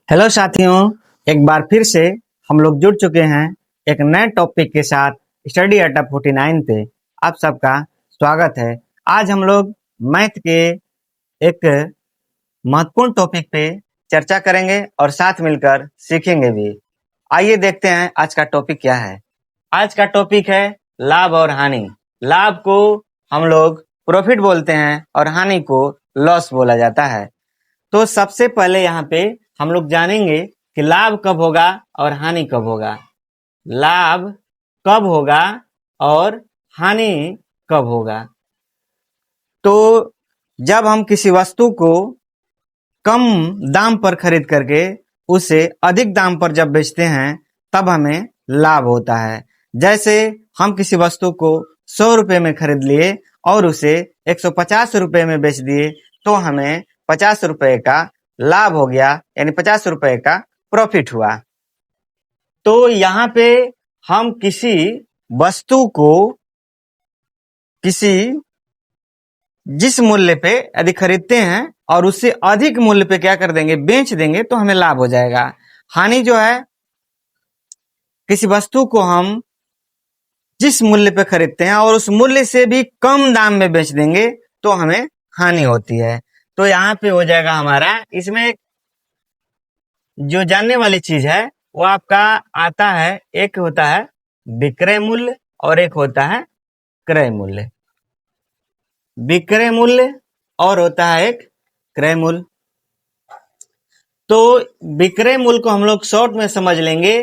Hello साथियों, एक बार फिर से हम लोग जुड़ चुके हैं एक नए टॉपिक के साथ स्टडी अड्डा 49 पे। आप सबका स्वागत है। आज हम लोग मैथ के एक महत्वपूर्ण टॉपिक पे चर्चा करेंगे और साथ मिलकर सीखेंगे भी। आइए देखते हैं आज का टॉपिक क्या है। आज का टॉपिक है लाभ और हानि। लाभ को हम लोग प्रॉफिट बोलते हैं और हानि को लॉस बोला जाता है। तो सबसे पहले यहाँ पे हम लोग जानेंगे कि लाभ कब होगा और हानि कब होगा। लाभ कब होगा और हानि कब होगा। तो जब हम किसी वस्तु को कम दाम पर खरीद करके उसे अधिक दाम पर जब बेचते हैं तब हमें लाभ होता है। जैसे हम किसी वस्तु को 100 रुपए में खरीद लिए और उसे 150 रुपए में बेच दिए तो हमें 50 रुपए का लाभ हो गया, यानी 50 रुपए का प्रॉफिट हुआ। तो यहाँ पे हम किसी वस्तु को किसी जिस मूल्य पे यदि खरीदते हैं और उससे अधिक मूल्य पे क्या कर देंगे, बेच देंगे तो हमें लाभ हो जाएगा। हानि जो है, किसी वस्तु को हम जिस मूल्य पे खरीदते हैं और उस मूल्य से भी कम दाम में बेच देंगे तो हमें हानि होती है। तो यहाँ पे हो जाएगा हमारा, इसमें जो जानने वाली चीज है वो आपका आता है, एक होता है विक्रय मूल्य और एक होता है क्रय मूल्य। विक्रय मूल्य और होता है एक क्रय मूल्य। तो विक्रय मूल्य को हम लोग शॉर्ट में समझ लेंगे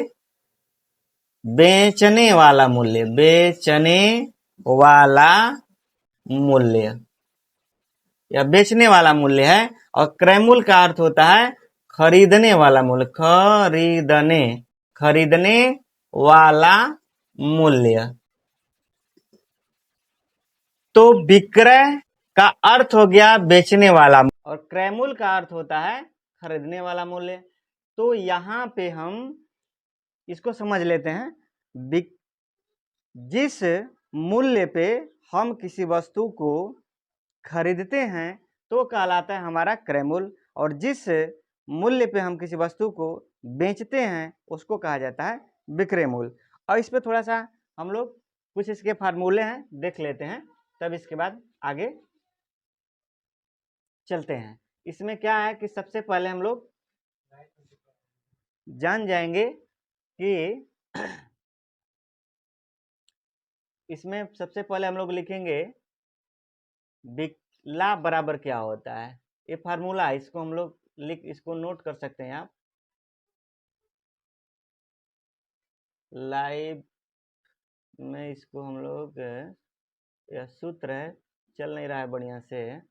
बेचने वाला मूल्य, बेचने वाला मूल्य या बेचने वाला मूल्य है। और क्रय मूल्य का अर्थ होता है खरीदने वाला मूल्य, खरीदने वाला मूल्य। तो विक्रय का अर्थ हो गया बेचने वाला और क्रय मूल्य का अर्थ होता है खरीदने वाला मूल्य। तो यहाँ पे हम इसको समझ लेते हैं, जिस मूल्य पे हम किसी वस्तु को खरीदते हैं तो कहलाता है हमारा क्रय मूल्य, और जिस मूल्य पे हम किसी वस्तु को बेचते हैं उसको कहा जाता है विक्रय मूल्य। और इस पे थोड़ा सा हम लोग कुछ इसके फार्मूले हैं देख लेते हैं, तब इसके बाद आगे चलते हैं। इसमें क्या है कि सबसे पहले हम लोग जान जाएंगे कि इसमें सबसे पहले हम लोग लिखेंगे लाभ बराबर क्या होता है। ये फार्मूला है, इसको हम लोग इसको नोट कर सकते हैं आप। लाइव में इसको हम लोग, यह सूत्र है, चल नहीं रहा है बढ़िया से,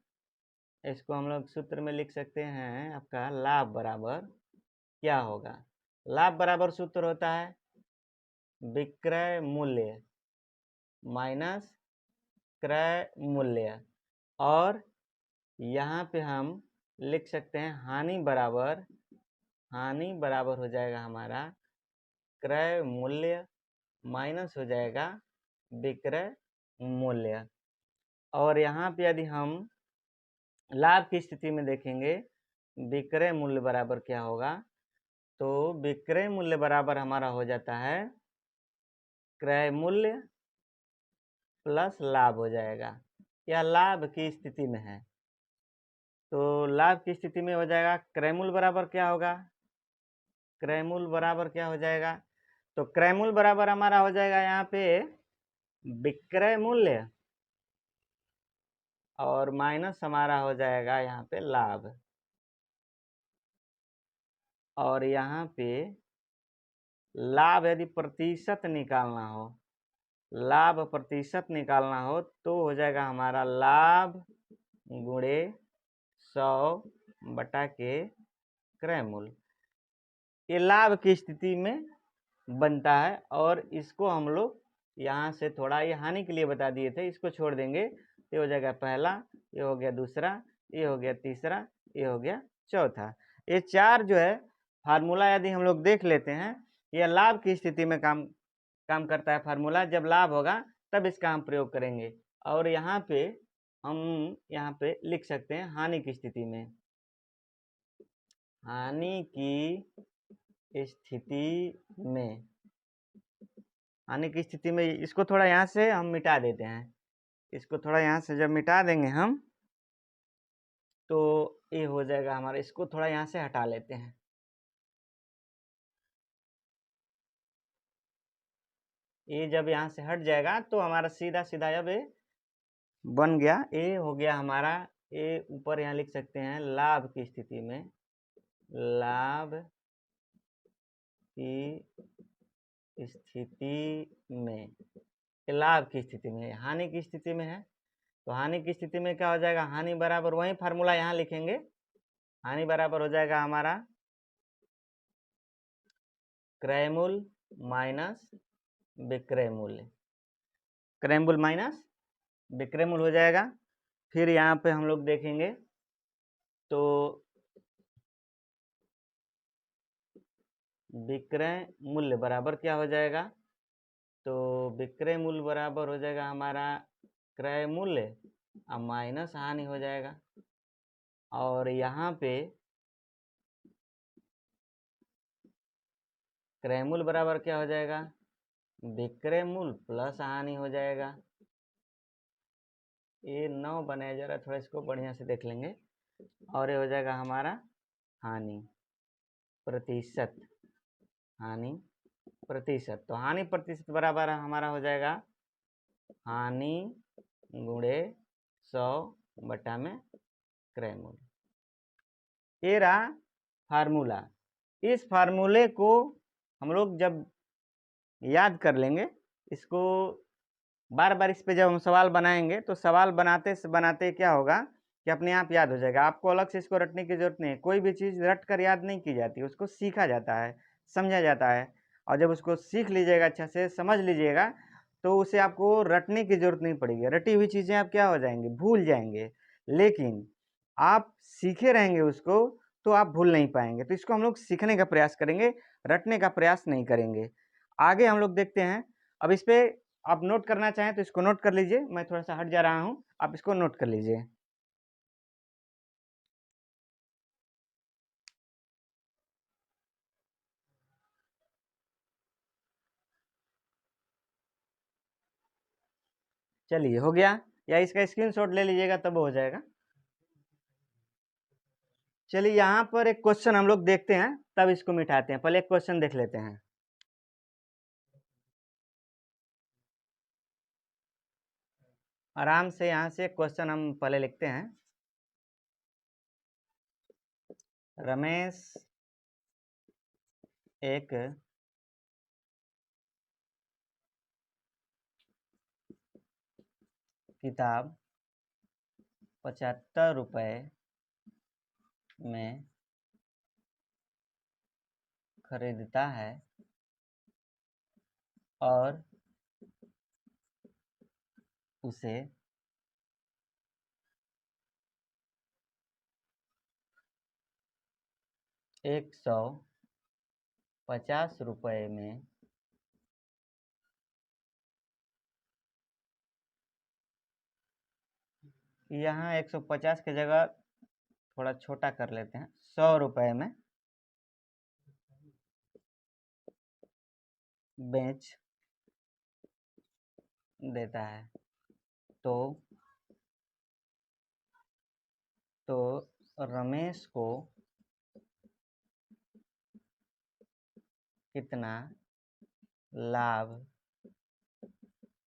इसको हम लोग सूत्र में लिख सकते हैं। आपका लाभ बराबर क्या होगा। लाभ बराबर सूत्र होता है विक्रय मूल्य माइनस क्रय मूल्य, और यहाँ पे हम लिख सकते हैं हानि बराबर हो जाएगा हमारा क्रय मूल्य माइनस हो जाएगा विक्रय मूल्य। और यहाँ पे यदि हम लाभ की स्थिति में देखेंगे विक्रय मूल्य बराबर क्या होगा, तो विक्रय मूल्य बराबर हमारा हो जाता है क्रय मूल्य प्लस लाभ हो जाएगा। यह लाभ की स्थिति में है। तो लाभ की स्थिति में हो जाएगा क्रय मूल्य बराबर क्या होगा, क्रय मूल्य बराबर क्या हो जाएगा, तो क्रय मूल्य बराबर हमारा हो जाएगा यहाँ पे विक्रय मूल्य और माइनस हमारा हो जाएगा यहाँ पे लाभ। और यहाँ पे लाभ यदि प्रतिशत निकालना हो, लाभ प्रतिशत निकालना हो तो हो जाएगा हमारा लाभ गुणे 100 बटा के क्रय मूल्य। ये लाभ की स्थिति में बनता है। और इसको हम लोग यहाँ से थोड़ा, ये हानि के लिए बता दिए थे, इसको छोड़ देंगे। ये हो जाएगा पहला, ये हो गया दूसरा, ये हो गया तीसरा, ये हो गया चौथा। ये चार जो है फार्मूला यदि हम लोग देख लेते हैं, यह लाभ की स्थिति में काम करता है फार्मूला। जब लाभ होगा तब इसका हम प्रयोग करेंगे। और यहाँ पे हम लिख सकते हैं हानि की स्थिति में, हानि की स्थिति में, हानि की स्थिति में इसको थोड़ा यहाँ से हम मिटा देते हैं। इसको थोड़ा यहाँ से जब मिटा देंगे हम, तो ये हो जाएगा हमारा। इसको थोड़ा यहाँ से हटा लेते हैं। ये जब यहाँ से हट जाएगा तो हमारा सीधा सीधा जब ये बन गया, ये हो गया हमारा। ये ऊपर यहाँ लिख सकते हैं लाभ की स्थिति में, लाभ की स्थिति में, लाभ की स्थिति में। हानि की स्थिति में है, तो हानि की स्थिति में क्या हो जाएगा, हानि बराबर वही फार्मूला यहाँ लिखेंगे। हानि बराबर हो जाएगा हमारा क्रय मूल्य माइनस विक्रय मूल्य, क्रय मूल्य माइनस विक्रय मूल्य हो जाएगा। फिर यहाँ पे हम लोग देखेंगे तो विक्रय मूल्य बराबर क्या हो जाएगा, तो विक्रय मूल्य बराबर हो जाएगा हमारा क्रय मूल्य अब माइनस हानि हो जाएगा। और यहाँ पे क्रय मूल्य बराबर क्या हो जाएगा, विक्रय मूल्य प्लस हानि हो जाएगा। ये 9 बने, जरा थोड़ा इसको बढ़िया से देख लेंगे। और ये हो जाएगा हमारा हानि प्रतिशत, हानि प्रतिशत। तो हानि प्रतिशत बराबर हमारा हो जाएगा हानि गुणे 100 में क्रय मूल्य। ये रहा फार्मूला। इस फार्मूले को हम लोग जब याद कर लेंगे, इसको बार बार इस पे जब हम सवाल बनाएंगे तो सवाल बनाते से बनाते क्या होगा कि अपने आप याद हो जाएगा। आपको अलग से इसको रटने की जरूरत नहीं है। कोई भी चीज़ रट कर याद नहीं की जाती, उसको सीखा जाता है, समझा जाता है। और जब उसको सीख लीजिएगा, अच्छा से समझ लीजिएगा, तो उसे आपको रटने की जरूरत नहीं पड़ेगी। रटी हुई चीज़ें आप क्या हो जाएंगे, भूल जाएंगे। लेकिन आप सीखे रहेंगे उसको, तो आप भूल नहीं पाएंगे। तो इसको हम लोग सीखने का प्रयास करेंगे, रटने का प्रयास नहीं करेंगे। आगे हम लोग देखते हैं। अब इस पे आप नोट करना चाहें तो इसको नोट कर लीजिए। मैं थोड़ा सा हट जा रहा हूं, आप इसको नोट कर लीजिए। चलिए, हो गया, या इसका स्क्रीनशॉट ले लीजिएगा तब हो जाएगा। चलिए, यहाँ पर एक क्वेश्चन हम लोग देखते हैं, तब इसको मिटाते हैं। पहले एक क्वेश्चन देख लेते हैं। आराम से यहाँ से क्वेश्चन हम पहले लिखते हैं। रमेश एक किताब 75 रुपए में खरीदता है और उसे 150 रुपए में यहाँ 150 की जगह थोड़ा छोटा कर लेते हैं, 100 रुपए में बेच देता है। तो रमेश को कितना लाभ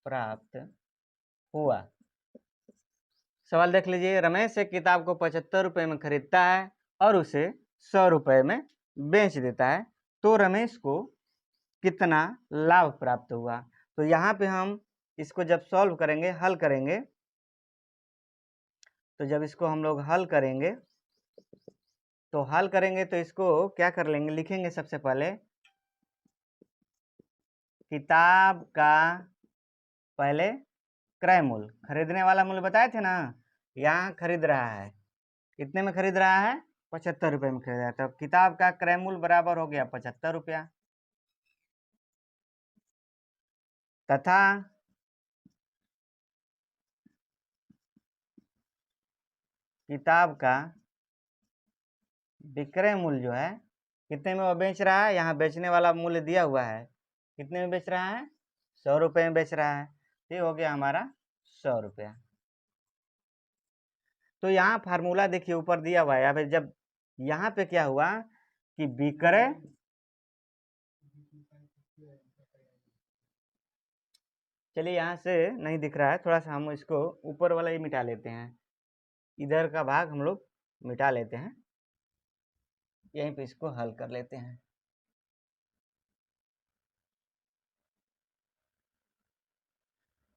प्राप्त हुआ। सवाल देख लीजिए। रमेश एक किताब को 75 रुपए में खरीदता है और उसे 100 रुपए में बेच देता है, तो रमेश को कितना लाभ प्राप्त हुआ। तो यहाँ पे हम इसको जब सॉल्व करेंगे, हल करेंगे, तो जब इसको हम लोग हल करेंगे तो इसको क्या कर लेंगे, लिखेंगे सबसे पहले किताब का पहले क्रय मूल्य, खरीदने वाला मूल्य बताए थे ना, यहाँ खरीद रहा है, कितने में खरीद रहा है, 75 रुपए में खरीद रहा है। तो किताब का क्रय मूल्य बराबर हो गया 75 रुपया, तथा किताब का विक्रय मूल्य जो है कितने में वो बेच रहा है, यहाँ बेचने वाला मूल्य दिया हुआ है, कितने में बेच रहा है, 100 रुपये में बेच रहा है। ये हो गया हमारा 100 रुपया। तो यहाँ फार्मूला देखिए ऊपर दिया हुआ है। अब जब यहाँ पे क्या हुआ कि विक्रय, चलिए यहाँ से नहीं दिख रहा है, थोड़ा सा हम इसको ऊपर वाला ही मिटा लेते हैं, इधर का भाग हम लोग मिटा लेते हैं, यहीं पे इसको हल कर लेते हैं।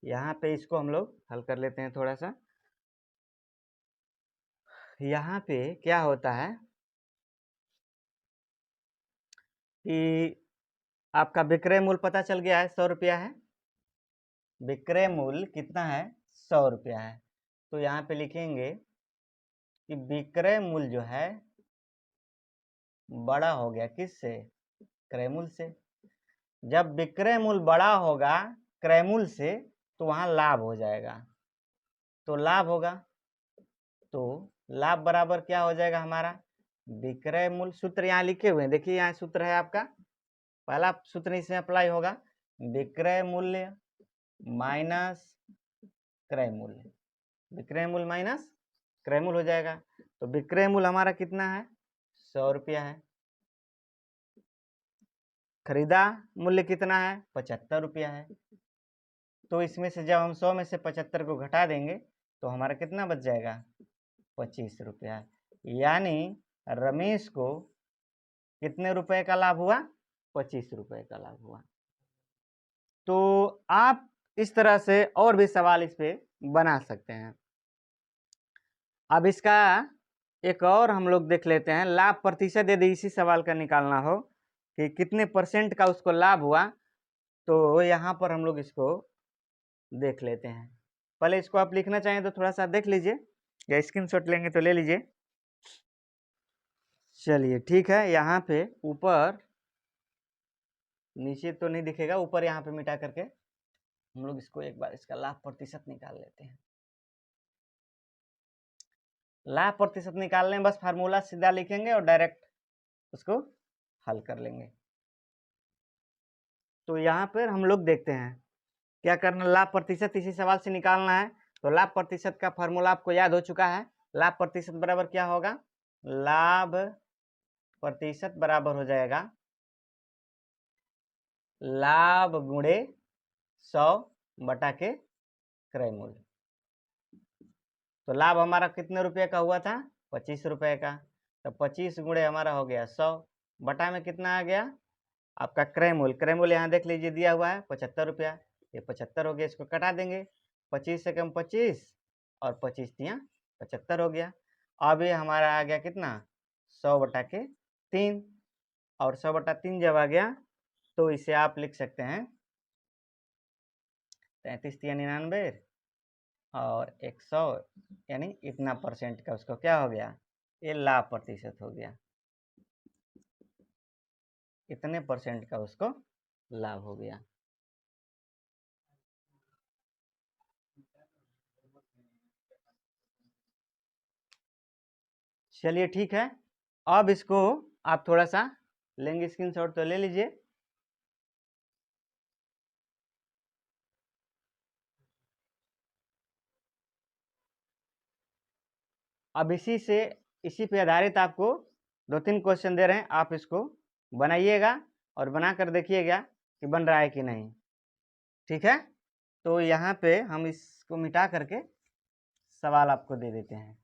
यहाँ पे इसको हम लोग हल कर लेते हैं थोड़ा सा। यहाँ पे क्या होता है कि आपका विक्रय मूल्य पता चल गया है, 100 रुपया है। विक्रय मूल्य कितना है, 100 रुपया है। तो यहाँ पे लिखेंगे कि विक्रय मूल्य जो है बड़ा हो गया किससे, क्रय मूल्य से। जब विक्रय मूल्य बड़ा होगा क्रय मूल्य से तो वहां लाभ हो जाएगा, तो लाभ होगा, तो लाभ बराबर क्या हो जाएगा हमारा, विक्रय मूल्य, सूत्र यहाँ लिखे हुए हैं, देखिए यहाँ सूत्र है आपका, पहला सूत्र इसमें अप्लाई होगा, विक्रय मूल्य माइनस क्रय मूल्य, विक्रय मूल्य माइनस क्रय मूल्य हो जाएगा। तो विक्रय मूल्य हमारा कितना है, 100 रुपया है। खरीदा मूल्य कितना है, 75 रुपया है। तो इसमें से जब हम 100 में से 75 को घटा देंगे तो हमारा कितना बच जाएगा, 25 रुपया। यानी रमेश को कितने रुपए का लाभ हुआ, 25 रुपए का लाभ हुआ। तो आप इस तरह से और भी सवाल इस पे बना सकते हैं। अब इसका एक और हम लोग देख लेते हैं, लाभ प्रतिशत यदि इसी सवाल का निकालना हो कि कितने परसेंट का उसको लाभ हुआ, तो यहाँ पर हम लोग इसको देख लेते हैं। पहले इसको आप लिखना चाहें तो थोड़ा सा देख लीजिए, या स्क्रीनशॉट लेंगे तो ले लीजिए। चलिए ठीक है, यहाँ पे ऊपर, नीचे तो नहीं दिखेगा, ऊपर यहाँ पे मिटा करके हम लोग इसको एक बार इसका लाभ प्रतिशत निकाल लेते हैं। लाभ प्रतिशत निकालने बस फार्मूला सीधा लिखेंगे और डायरेक्ट उसको हल कर लेंगे। तो यहाँ पर हम लोग देखते हैं क्या करना, लाभ प्रतिशत इसी सवाल से निकालना है। तो लाभ प्रतिशत का फार्मूला आपको याद हो चुका है, लाभ प्रतिशत बराबर क्या होगा, लाभ प्रतिशत बराबर हो जाएगा लाभ गुणे 100 बटा के क्रय मूल्य। तो लाभ हमारा कितने रुपए का हुआ था, 25 रुपए का, तो 25 गुणे हमारा हो गया 100, बटा में कितना आ गया आपका क्रय मूल्य, क्रय मूल्य यहाँ देख लीजिए दिया हुआ है 75 रुपया, ये 75 हो गया, इसको कटा देंगे, 25 से कम 25 और 25 तिया 75 हो गया। अब ये हमारा आ गया कितना, 100 बटा के 3, और 100 बटा 3 जब आ गया तो इसे आप लिख सकते हैं 33 तिया 99 और 100, यानी इतना परसेंट का उसको क्या हो गया, ये लाभ प्रतिशत हो गया, इतने परसेंट का उसको लाभ हो गया। चलिए ठीक है, अब इसको आप थोड़ा सा लेंगे स्क्रीनशॉट तो ले लीजिए। अब इसी पे आधारित आपको 2-3 क्वेश्चन दे रहे हैं, आप इसको बनाइएगा और बना कर देखिएगा कि बन रहा है कि नहीं, ठीक है। तो यहाँ पे हम इसको मिटा करके सवाल आपको दे देते हैं।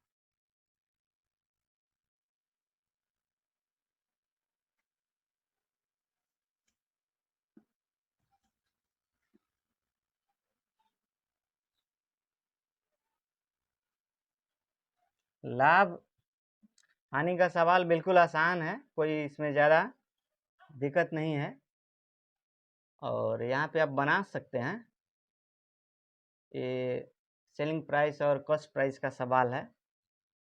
लाभ हानि का सवाल बिल्कुल आसान है, कोई इसमें ज़्यादा दिक्कत नहीं है, और यहाँ पे आप बना सकते हैं। ये सेलिंग प्राइस और कॉस्ट प्राइस का सवाल है,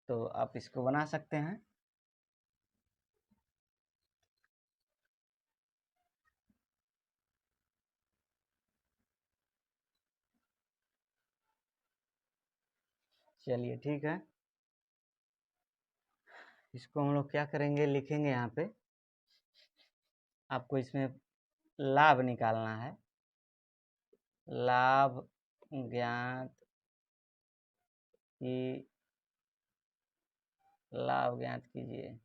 तो आप इसको बना सकते हैं। चलिए ठीक है, इसको हम लोग क्या करेंगे, लिखेंगे यहाँ पे। आपको इसमें लाभ निकालना है। लाभ ज्ञात की लाभ ज्ञात कीजिए।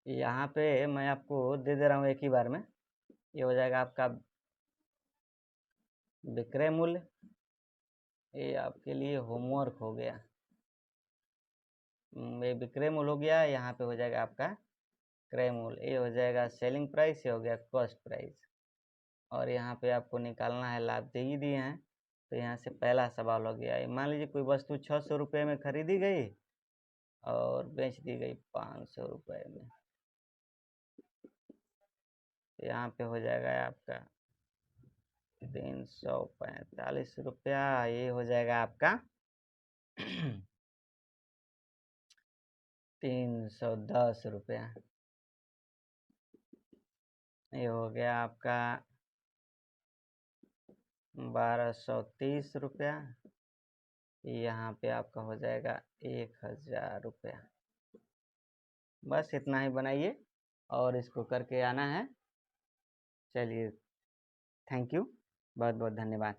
यहाँ पे मैं आपको दे दे रहा हूँ एक ही बार में। ये हो जाएगा आपका विक्रय मूल्य। ये आपके लिए होमवर्क हो गया। ये विक्रय मूल्य हो गया। यहाँ पे हो जाएगा आपका क्रय मूल्य। ये हो जाएगा सेलिंग प्राइस। ये हो गया कॉस्ट प्राइस। और यहाँ पे आपको निकालना है लाभ। दे ही दिए हैं तो यहाँ से पहला सवाल हो गया। मान लीजिए कोई वस्तु 600 रुपये में खरीदी गई और बेच दी गई 500 रुपये में। यहाँ पे हो जाएगा आपका 345 रुपया। ये हो जाएगा आपका 310 रुपया। ये हो गया आपका 1230 रुपया। यहाँ पे आपका हो जाएगा 1000 रुपया। बस इतना ही बनाइए और इसको करके आना है। चलिए, थैंक यू, बहुत बहुत धन्यवाद।